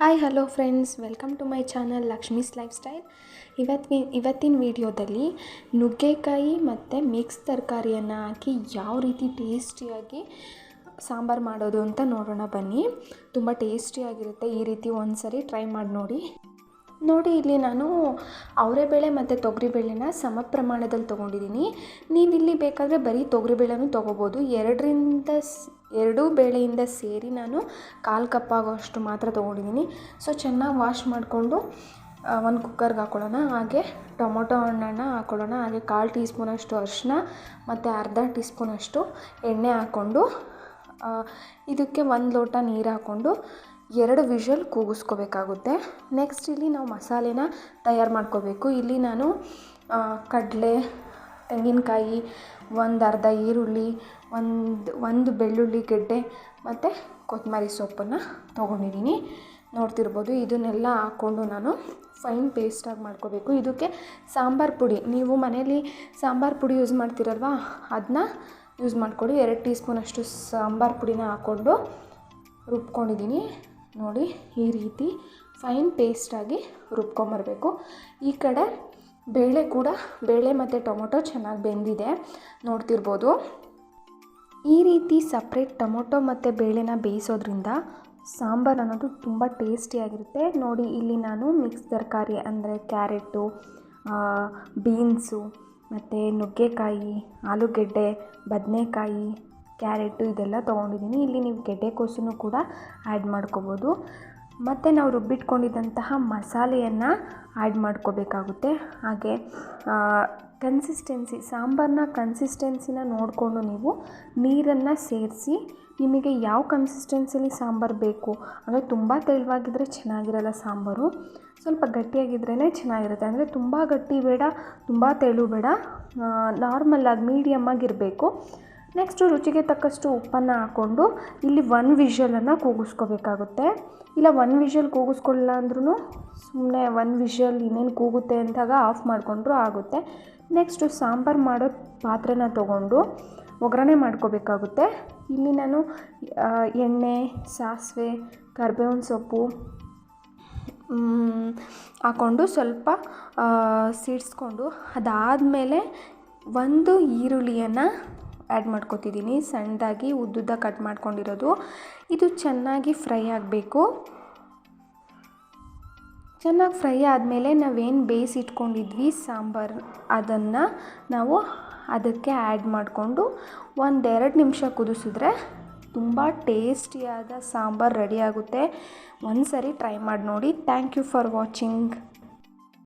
Hi hello friends, welcome to my channel Lakshmi's lifestyle. ಇವತ್ತಿನ ವಿಡಿಯೋದಲ್ಲಿ ನುಗ್ಗೆಕಾಯಿ ಮತ್ತು ಮಿಕ್ಸ್ ತರಕಾರಿಯನ್ನು ಹಾಕಿ ಯಾವ ರೀತಿ ಟೇಸ್ಟಿಯಾಗಿ ಸಾಂಬಾರು ಮಾಡೋದು ಅಂತ ನೋಡೋಣ ಬನ್ನಿ. ತುಂಬ ಟೇಸ್ಟಿಯಾಗಿರುತ್ತೆ. ಈ ರೀತಿ ಒಂದು ಸರಿ ಟ್ರೈ ಮಾಡಿ ನೋಡಿ. ಇಲ್ಲಿ ನಾನು ಅವರೆಬೇಳೆ ಮತ್ತು ತೊಗರಿಬೇಳೆನ ಸಮ ಪ್ರಮಾಣದಲ್ಲಿ ತೊಗೊಂಡಿದ್ದೀನಿ. ನೀವಿಲ್ಲಿ ಬೇಕಾದರೆ ಬರೀ ತೊಗರಿಬೇಳೆನೂ ತೊಗೋಬೋದು. ಎರಡು ಬೇಳೆಯಿಂದ ಸೇರಿ ನಾನು 1/4 ಕಪ್ ಆಗೋಷ್ಟು ಮಾತ್ರ ತೊಗೊಂಡಿದ್ದೀನಿ. ಸೊ ಚೆನ್ನಾಗಿ ವಾಶ್ ಮಾಡಿಕೊಂಡು ಒಂದು ಕುಕ್ಕರ್ಗೆ ಹಾಕ್ಕೊಳ್ಳೋಣ. ಹಾಗೆ ಟೊಮೊಟೊ ಹಣ್ಣನ್ನು ಹಾಕ್ಕೊಳ್ಳೋಣ. ಹಾಗೆ 1/4 ಟೀ ಸ್ಪೂನಷ್ಟು ಅರಿಶಿನ ಮತ್ತು ಅರ್ಧ ಟೀ ಸ್ಪೂನಷ್ಟು ಎಣ್ಣೆ ಹಾಕ್ಕೊಂಡು ಇದಕ್ಕೆ 1 ಲೋಟ ನೀರು ಹಾಕ್ಕೊಂಡು 2 ವಿಷಲ್ ಕೂಗಿಸ್ಕೋಬೇಕಾಗುತ್ತೆ. ನೆಕ್ಸ್ಟ್ ಇಲ್ಲಿ ನಾವು ಮಸಾಲೆನ ತಯಾರು ಮಾಡ್ಕೋಬೇಕು. ಇಲ್ಲಿ ನಾನು ಕಡಲೆ, ತೆಂಗಿನಕಾಯಿ, ಒಂದು ಅರ್ಧ ಈರುಳ್ಳಿ, ಒಂದು ಬೆಳ್ಳುಳ್ಳಿ ಗೆಡ್ಡೆ ಮತ್ತು ಕೊತ್ತಂಬರಿ ಸೊಪ್ಪನ್ನು ತೊಗೊಂಡಿದ್ದೀನಿ. ನೋಡ್ತಿರ್ಬೋದು. ಇದನ್ನೆಲ್ಲ ಹಾಕ್ಕೊಂಡು ನಾನು ಫೈನ್ ಪೇಸ್ಟಾಗಿ ಮಾಡ್ಕೋಬೇಕು. ಇದಕ್ಕೆ ಸಾಂಬಾರು ಪುಡಿ, ನೀವು ಮನೇಲಿ ಸಾಂಬಾರು ಪುಡಿ ಯೂಸ್ ಮಾಡ್ತೀರಲ್ವ, ಅದನ್ನ ಯೂಸ್ ಮಾಡಿಕೊಡಿ. 2 ಟೀ ಸ್ಪೂನಷ್ಟು ಸಾಂಬಾರು ಪುಡಿನ ಹಾಕ್ಕೊಂಡು ರುಬ್ಕೊಂಡಿದ್ದೀನಿ. ನೋಡಿ, ಈ ರೀತಿ ಫೈನ್ ಪೇಸ್ಟಾಗಿ ರುಬ್ಕೊಂಬರಬೇಕು. ಈ ಕಡೆ ಬೇಳೆ ಮತ್ತು ಟೊಮೊಟೊ ಚೆನ್ನಾಗಿ ಬೆಂದಿದೆ, ನೋಡ್ತಿರ್ಬೋದು. ಈ ರೀತಿ ಸಪ್ರೇಟ್ ಟೊಮೊಟೊ ಮತ್ತು ಬೇಳೆನ ಬೇಯಿಸೋದ್ರಿಂದ ಸಾಂಬಾರು ಅನ್ನೋದು ತುಂಬ ಟೇಸ್ಟಿಯಾಗಿರುತ್ತೆ. ನೋಡಿ, ಇಲ್ಲಿ ನಾನು ಮಿಕ್ಸ್ ತರಕಾರಿ ಅಂದರೆ ಕ್ಯಾರೆಟು, ಬೀನ್ಸು ಮತ್ತು ನುಗ್ಗೆಕಾಯಿ, ಆಲೂಗೆಡ್ಡೆ, ಬದನೆಕಾಯಿ, ಕ್ಯಾರೆಟು ಇದೆಲ್ಲ ತೊಗೊಂಡಿದ್ದೀನಿ. ಇಲ್ಲಿ ನೀವು ಗೆಡ್ಡೆಕೋಸನ್ನು ಕೂಡ ಆ್ಯಡ್ ಮಾಡ್ಕೋಬೋದು. ಮತ್ತು ನಾವು ರುಬ್ಬಿಟ್ಕೊಂಡಿದ್ದಂತಹ ಮಸಾಲೆಯನ್ನು ಆ್ಯಡ್ ಮಾಡ್ಕೋಬೇಕಾಗುತ್ತೆ. ಹಾಗೆ ಸಾಂಬಾರನ್ನ ಕನ್ಸಿಸ್ಟೆನ್ಸಿನ ನೋಡಿಕೊಂಡು ನೀವು ನೀರನ್ನು ಸೇರಿಸಿ, ನಿಮಗೆ ಯಾವ ಕನ್ಸಿಸ್ಟೆನ್ಸಿಲಿ ಸಾಂಬಾರು ಬೇಕು. ಅಂದರೆ ತುಂಬ ತೆಳುವಾಗಿದ್ದರೆ ಚೆನ್ನಾಗಿರಲ್ಲ ಸಾಂಬಾರು, ಸ್ವಲ್ಪ ಗಟ್ಟಿಯಾಗಿದ್ರೇ ಚೆನ್ನಾಗಿರುತ್ತೆ. ಅಂದರೆ ತುಂಬ ಗಟ್ಟಿ ಬೇಡ, ತುಂಬ ತೆಳು ಬೇಡ, ನಾರ್ಮಲಾಗಿ ಮೀಡಿಯಮ್ಮಾಗಿರಬೇಕು. ನೆಕ್ಸ್ಟು ರುಚಿಗೆ ತಕ್ಕಷ್ಟು ಉಪ್ಪನ್ನು ಹಾಕ್ಕೊಂಡು ಇಲ್ಲಿ 1 ವಿಷಲನ್ನು ಕೂಗಿಸ್ಕೋಬೇಕಾಗುತ್ತೆ. ಇಲ್ಲ 1 ವಿಷಲ್ ಕೂಗಿಸ್ಕೊಳ್ಳಿಲ್ಲ ಅಂದ್ರೂ ಸುಮ್ಮನೆ 1 ವಿಷಲ್ ಇನ್ನೇನು ಕೂಗುತ್ತೆ ಅಂದಾಗ ಆಫ್ ಮಾಡಿಕೊಂಡ್ರೂ ಆಗುತ್ತೆ. ನೆಕ್ಸ್ಟು ಸಾಂಬಾರು ಮಾಡೋ ಪಾತ್ರೆನ ತೊಗೊಂಡು ಒಗ್ಗರಣೆ ಮಾಡ್ಕೋಬೇಕಾಗುತ್ತೆ. ಇಲ್ಲಿ ನಾನು ಎಣ್ಣೆ, ಸಾಸಿವೆ, ಕರಿಬೇವಿನ ಸೊಪ್ಪು ಹಾಕ್ಕೊಂಡು ಸ್ವಲ್ಪ ಸಿಡಿಸ್ಕೊಂಡು ಅದಾದಮೇಲೆ 1 ಈರುಳ್ಳಿಯನ್ನು ಆ್ಯಡ್ ಮಾಡ್ಕೊತಿದ್ದೀನಿ. ಸಣ್ಣದಾಗಿ ಉದ್ದುದ್ದ ಕಟ್ ಮಾಡ್ಕೊಂಡಿರೋದು. ಇದು ಚೆನ್ನಾಗಿ ಫ್ರೈ ಆಗಬೇಕು. ಚೆನ್ನಾಗಿ ಫ್ರೈ ಆದಮೇಲೆ ನಾವೇನು ಬೇಯಿಸಿಟ್ಕೊಂಡಿದ್ವಿ ಸಾಂಬಾರು, ಅದನ್ನು ನಾವು ಅದಕ್ಕೆ ಆ್ಯಡ್ ಮಾಡಿಕೊಂಡು 1-2 ನಿಮಿಷ ಕುದಿಸಿದ್ರೆ ತುಂಬ ಟೇಸ್ಟಿಯಾದ ಸಾಂಬಾರು ರೆಡಿಯಾಗುತ್ತೆ. ಒಂದು ಸರಿ ಟ್ರೈ ಮಾಡಿ ನೋಡಿ. Thank you for watching.